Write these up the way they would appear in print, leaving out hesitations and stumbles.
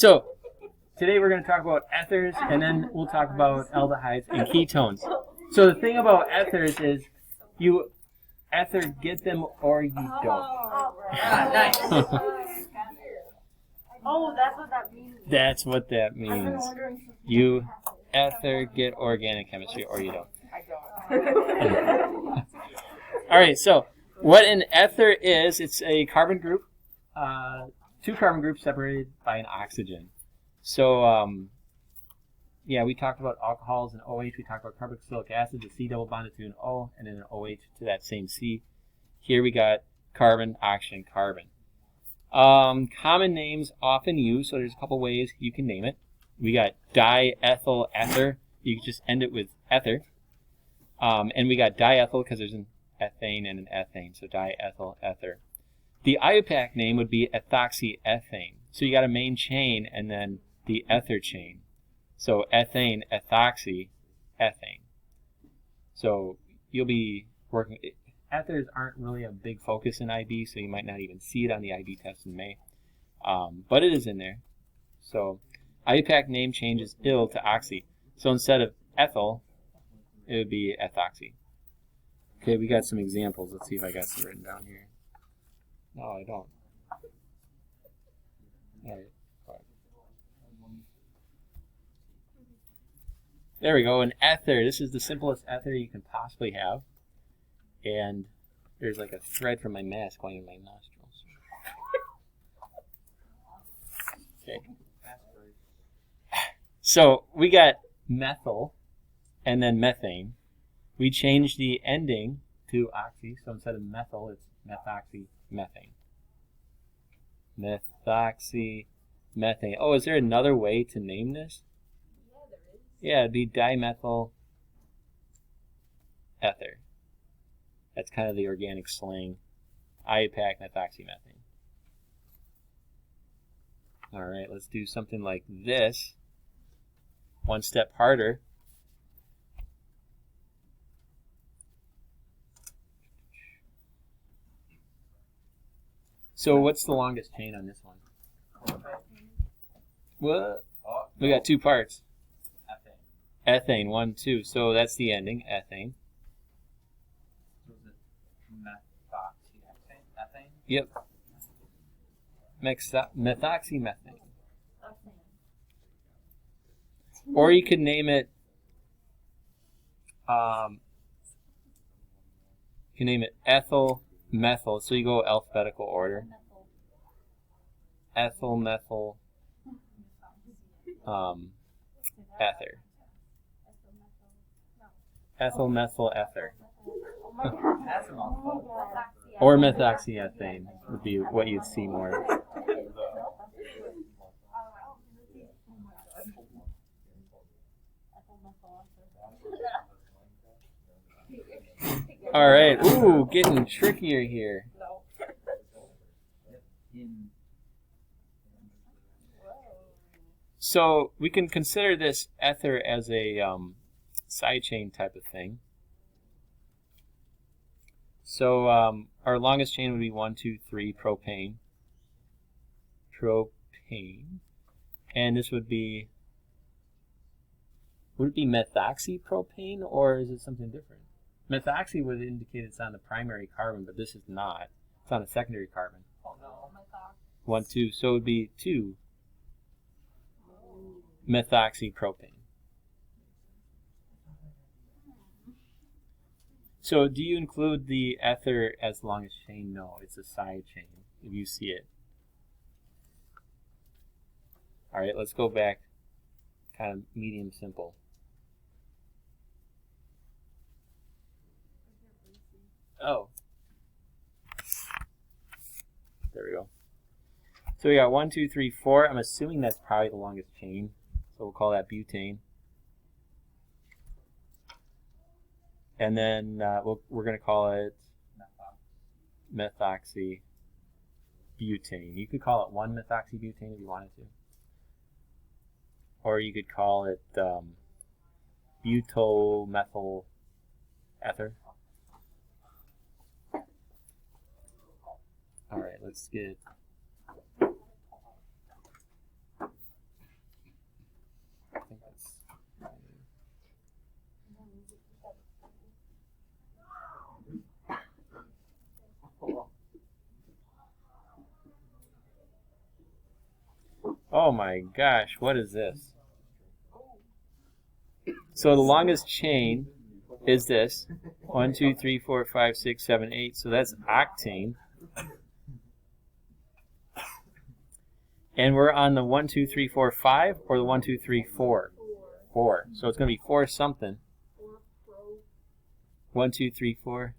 So today we're going to talk about ethers, and then we'll talk about aldehydes and ketones. So the thing about ethers is you either get them or you don't. Nice. Oh, that's what that means. That's what that means. You either get organic chemistry or you don't. I don't. All right, so what an ether is, it's a carbon group, two carbon groups separated by an oxygen. So, yeah, we talked about alcohols and OH. We talked about carboxylic acid, the C double bonded to an O, and then an OH to that same C. Here we got carbon, oxygen, carbon. Common names often used, so there's a couple ways you can name it. We got diethyl ether. You can just end it with ether. And we got diethyl because there's an ethane and an ethane, so diethyl ether. The IUPAC name would be ethoxyethane. So you got a main chain and then the ether chain. So ethane, ethoxy, ethane. So you'll be working. Ethers aren't really a big focus in IB, so you might not even see it on the IB test in May. But it is in there. So IUPAC name changes il to oxy. So instead of ethyl, it would be ethoxy. Okay, we got some examples. Let's see if I got some written down here. No, I don't. All right. There we go, an ether. This is the simplest ether you can possibly have. And there's like a thread from my mask going in my nostrils. Okay. So we got methyl and then methane. We changed the ending to oxy, so instead of methyl, it's methoxymethane. Methoxymethane. Oh, is there another way to name this? Yeah, there is. Yeah, it'd be dimethyl ether. That's kind of the organic slang. IUPAC methoxymethane. All right, let's do something like this. One step harder. So what's the longest chain on this one? What? We got two parts. Ethane, 1, 2. So that's the ending, ethane. Methoxyethane? Yep. Methoxymethane. Or you could name it, ethyl methyl. So you go alphabetical order. Ethyl methyl ether. Ethyl methyl ether. That's a mouthful. Or methoxyethane would be what you'd see more. All right. Ooh, getting trickier here. So we can consider this ether as a side chain type of thing. So our longest chain would be 1, 2, 3, propane. Propane. And this would it be methoxypropane, or is it something different? Methoxy would indicate it's on the primary carbon, but this is not. It's on a secondary carbon. Oh no. 1, 2. So it would be 2 methoxypropane. So do you include the ether as the longest chain? No, it's a side chain if you see it. All right, let's go back kind of medium simple. Oh. There we go. So we got 1, 2, 3, 4. I'm assuming that's probably the longest chain. So we'll call that butane. And then we're going to call it methoxybutane. You could call it 1-methoxybutane if you wanted to. Or you could call it butyl-methyl ether. All right, let's get Oh my gosh, what is this? So the longest chain is this. 1, 2, 3, 4, 5, 6, 7, 8. So that's octane. And we're on the 1, 2, 3, 4, 5 or the 1, 2, 3, 4? 4. So it's going to be 4 something. 1, 2, 3, 4.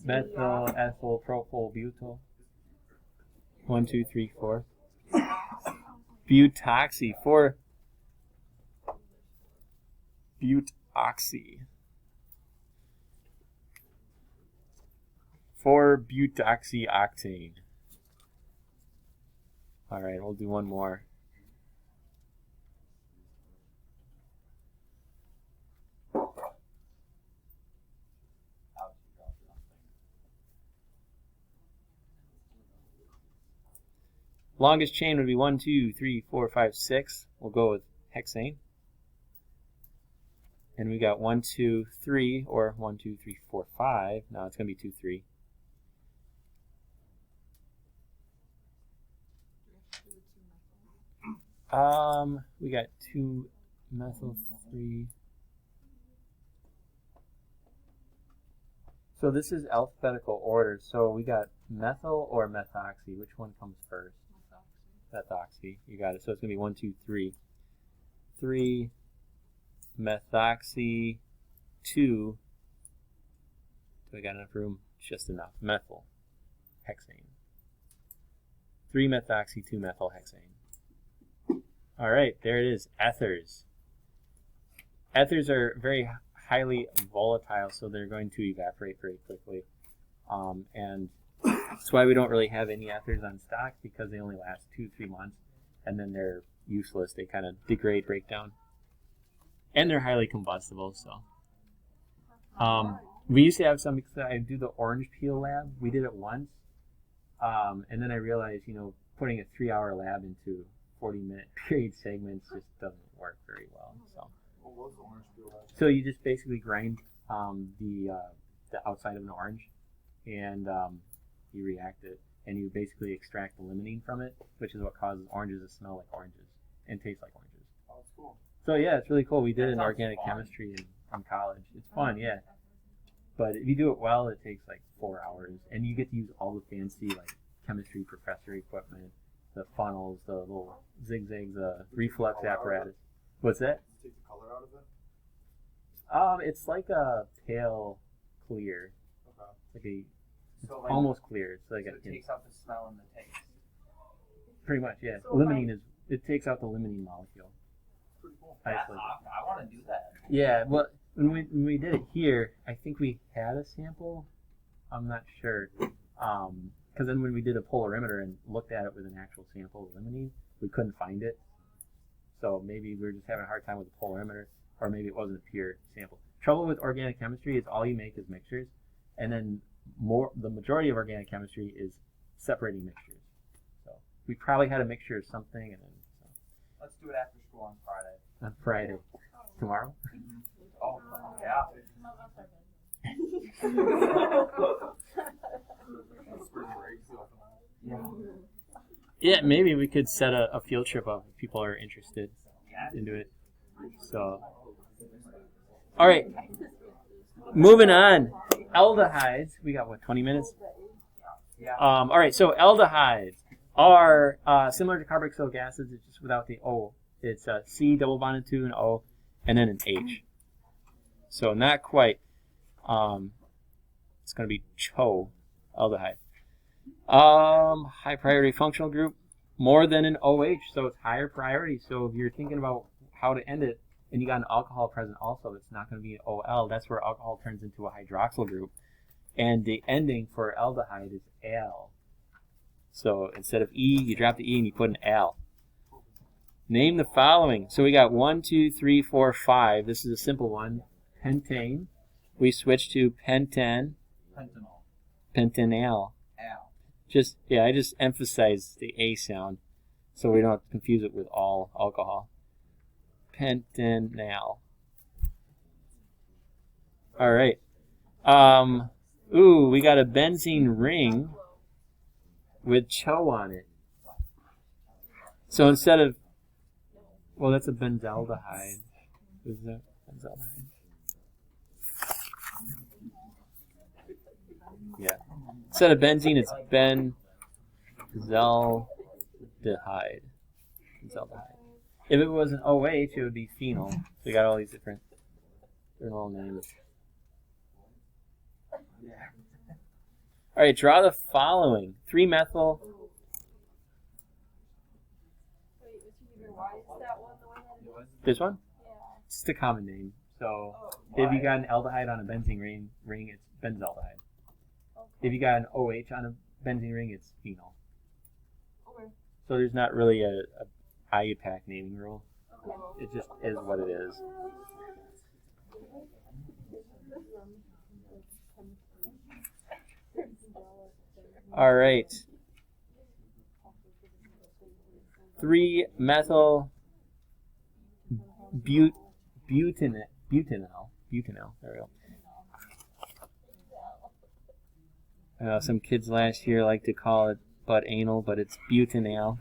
Methyl, ethyl, propyl, butyl. 1, 2, 3, 4. Butoxy. 4 butoxy. 4 butoxy octane. All right, we'll do one more. Longest chain would be 1, 2, 3, 4, 5, 6. We'll go with hexane. And we got 1, 2, 3, or 1, 2, 3, 4, 5. No, it's going to be 2, 3. We got 2 methyl 3. So this is alphabetical order. So we got methyl or methoxy. Which one comes first? Methoxy. You got it. So it's going to be 1, 2, 3. 3 methoxy 2. Do I got enough room? Just enough. Methyl hexane. 3 methoxy 2 methyl hexane. All right, there it is. Ethers. Ethers are very highly volatile, so they're going to evaporate very quickly. And that's why we don't really have any ethers on stock, because they only last 2-3 months, and then they're useless. They kind of degrade, break down. And they're highly combustible, so. We used to have some, because I do the orange peel lab. We did it once. And then I realized, putting a 3-hour lab into 40-minute period segments just doesn't work very well. So, so you just basically grind the outside of an orange, and you react it, and you basically extract the limonene from it, which is what causes oranges to smell like oranges and taste like oranges. Oh, that's cool. So yeah, it's really cool. We did it in organic chemistry in college. It's fun, yeah. But if you do it well, it takes like 4 hours, and you get to use all the fancy like chemistry professor equipment, the funnels, the little zigzags, the reflux apparatus. What's that? Take the color out of it? It's like a pale clear. Okay. It's So, almost clear. It's like so it takes out the smell and the taste. pretty much, yeah. So Limonene it takes out the limonene molecule. Pretty cool. I want to do that. Yeah, well, when we did it here, I think we had a sample. I'm not sure. Because then when we did a polarimeter and looked at it with an actual sample of limonene, we couldn't find it. So maybe we were just having a hard time with the polarimeter, or maybe it wasn't a pure sample. Trouble with organic chemistry is all you make is mixtures, and then the majority of organic chemistry is separating mixtures. So we probably had a mixture of something, and then Let's do it after school on Friday. on Friday. Tomorrow? Oh, yeah. Yeah, maybe we could set a field trip up if people are interested into it. So, all right, moving on. Aldehydes. We got what, 20 minutes? All right, so aldehydes are similar to carboxylic acids, it's just without the O. It's a C double bonded to an O, and then an H. So not quite. It's going to be CHO, aldehyde. High priority functional group, more than an OH, so it's higher priority. So if you're thinking about how to end it, and you got an alcohol present also, it's not going to be an OL. That's where alcohol turns into a hydroxyl group. And the ending for aldehyde is al. So instead of E, you drop the E and you put an al. Name the following. So we got 1, 2, 3, 4, 5. This is a simple one. Pentane. We switch to pentan. Fentanyl. Pentanal. Al. I just emphasize the A sound so we don't confuse it with all alcohol. Pentanal. All right. We got a benzene ring with CHO on it. So instead of, well, that's a benzaldehyde. Is that benzaldehyde? Yeah. Instead of benzene, it's benzaldehyde. Benzaldehyde. If it was an OH, it would be phenol. So we got all these different little names. All right, draw the following: 3-methyl. This one? It's just a common name. So if you got an aldehyde on a benzene ring, it's benzaldehyde. If you got an OH on a benzene ring, it's phenol. So there's not really a IUPAC naming rule. It just is what it is. All right. 3-methyl butanol. There we go. Some kids last year like to call it butt anal, but it's butanol.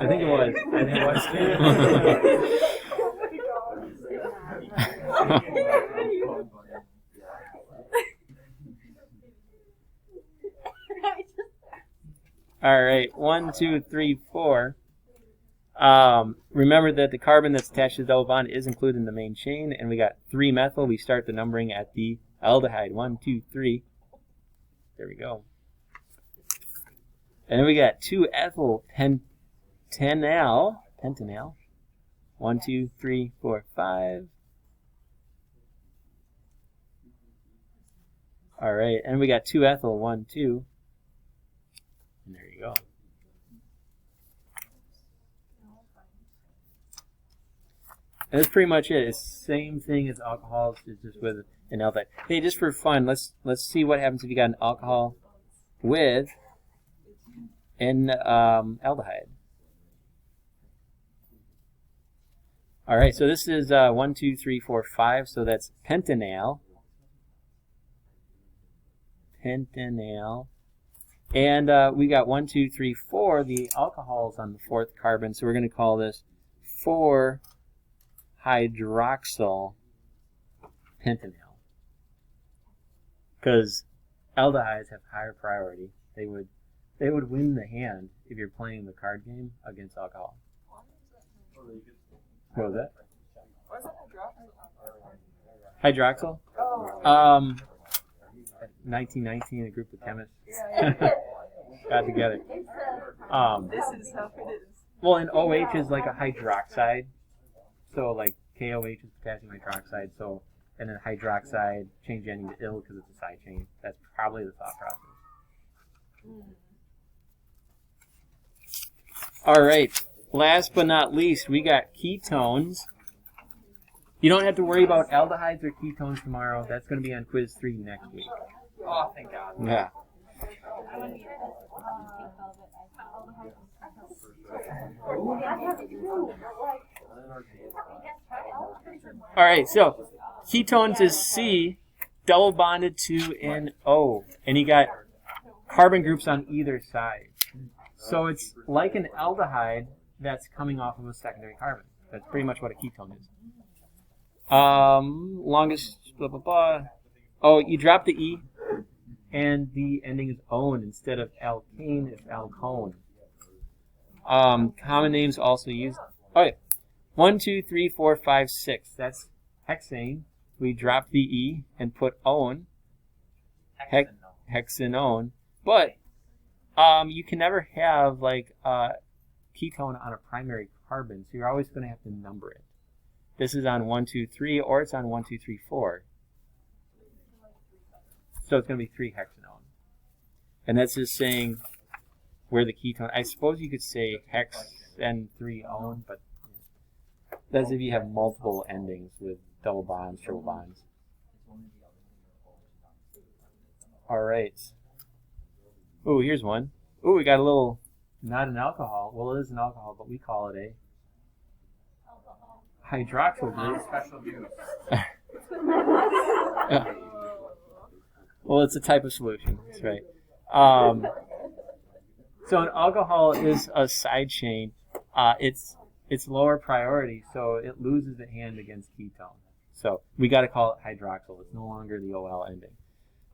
I think it was. All right, 1, 2, 3, 4. Remember that the carbon that's attached to the double bond is included in the main chain, and we got 3-methyl. We start the numbering at the aldehyde. 1, 2, 3. There we go. And then we got 2-ethyl pentanal. 1, 2, 3, 4, 5. All right, and we got 2-ethyl. 1, 2. And there you go. And that's pretty much it. It's the same thing as alcohols, it's just with an aldehyde. Hey, just for fun, let's see what happens if you got an alcohol with an aldehyde. All right, so this is 1, 2, 3, 4, 5. So that's pentanal. Pentanal. And we got 1, 2, 3, 4. The alcohol's on the 4th carbon, so we're going to call this 4-hydroxyl pentanal. Because aldehydes have higher priority. They would win the hand if you're playing the card game against alcohol. What was that? What's that Hydroxyl? 1919, a group of chemists got together. This is how it is. Well, and OH is like a hydroxide. So like KOH is potassium hydroxide. So, and then hydroxide, change the ending to ill because it's a side chain. That's probably the thought process. All right. Last but not least, we got ketones. You don't have to worry about aldehydes or ketones tomorrow. That's going to be on quiz 3 next week. Oh, thank God. Yeah. All right, so ketones is C, double bonded to an O, and you got carbon groups on either side. So it's like an aldehyde that's coming off of a secondary carbon. That's pretty much what a ketone is. Longest blah blah blah. Oh, you drop the E, and the ending is "one" instead of alkane. It's alcone. Common names also used. Okay, 1, 2, 3, 4, 5, 6. That's hexane. We drop the E and put "one." Hexanone. But you can never have like a ketone on a primary carbon, so you're always going to have to number it. This is on 1, 2, 3, or it's on 1, 2, 3, 4. So it's going to be 3-hexanone. And that's just saying where the ketone. I suppose you could say hex and 3-one, but that's if you have multiple endings with double bonds, triple bonds. All right. Ooh, here's one. Ooh, we got a little not an alcohol. Well, it is an alcohol, but we call it a hydroxyl group. Special juice. Well, it's a type of solution. That's right. So an alcohol is a side chain. It's lower priority, so it loses a hand against ketone. So we got to call it hydroxyl. It's no longer the OL ending.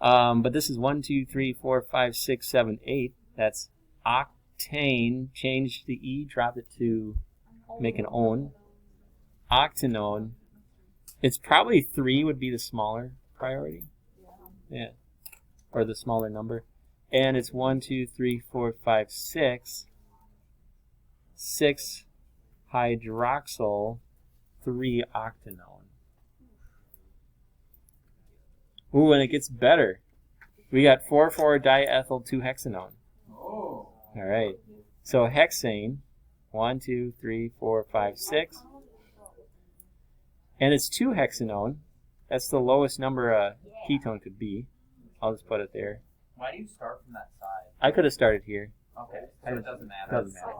But this is 1, 2, 3, 4, 5, 6, 7, 8. That's octane. Change the E, drop it to make an one. Octanone. It's probably 3 would be the smaller priority. Yeah. Or the smaller number. And it's 1, 2, 3, 4, 5, 6. 6 hydroxyl, 3 octanone. Ooh, and it gets better. We got 4,4-diethyl 2-hexanone. Oh. All right. So hexane, 1, 2, 3, 4, 5, 6. And it's 2-hexanone. That's the lowest number a ketone could be. I'll just put it there. Why do you start from that side? I could have started here. Okay, so it doesn't matter. Doesn't matter.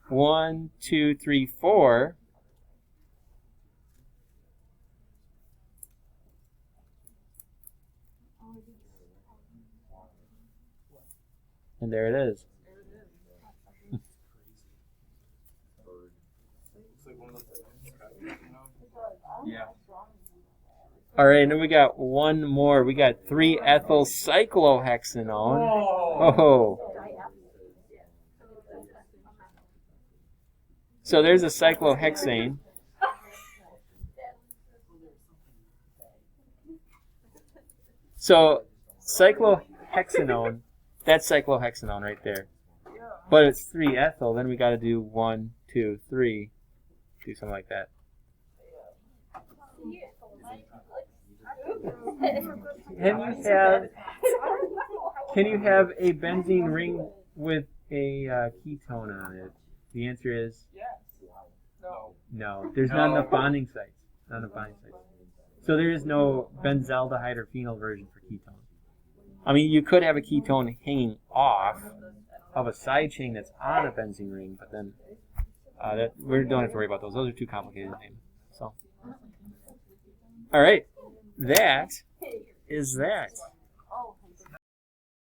1, 2, 3, 4. And there it is. Yeah. All right, and then we got one more. We got 3-ethyl cyclohexanone. Oh. So there's a cyclohexane. So cyclohexanone, that's cyclohexanone right there. But it's 3-ethyl. Then we got to do 1, 2, 3. Do something like that. Can you have a benzene ring with a ketone on it? The answer is no. There's not enough bonding sites. So there is no benzaldehyde or phenyl version for ketone. I mean, you could have a ketone hanging off of a side chain that's on a benzene ring, but then we don't have to worry about those. Those are too complicated to name. So, all right, that is that.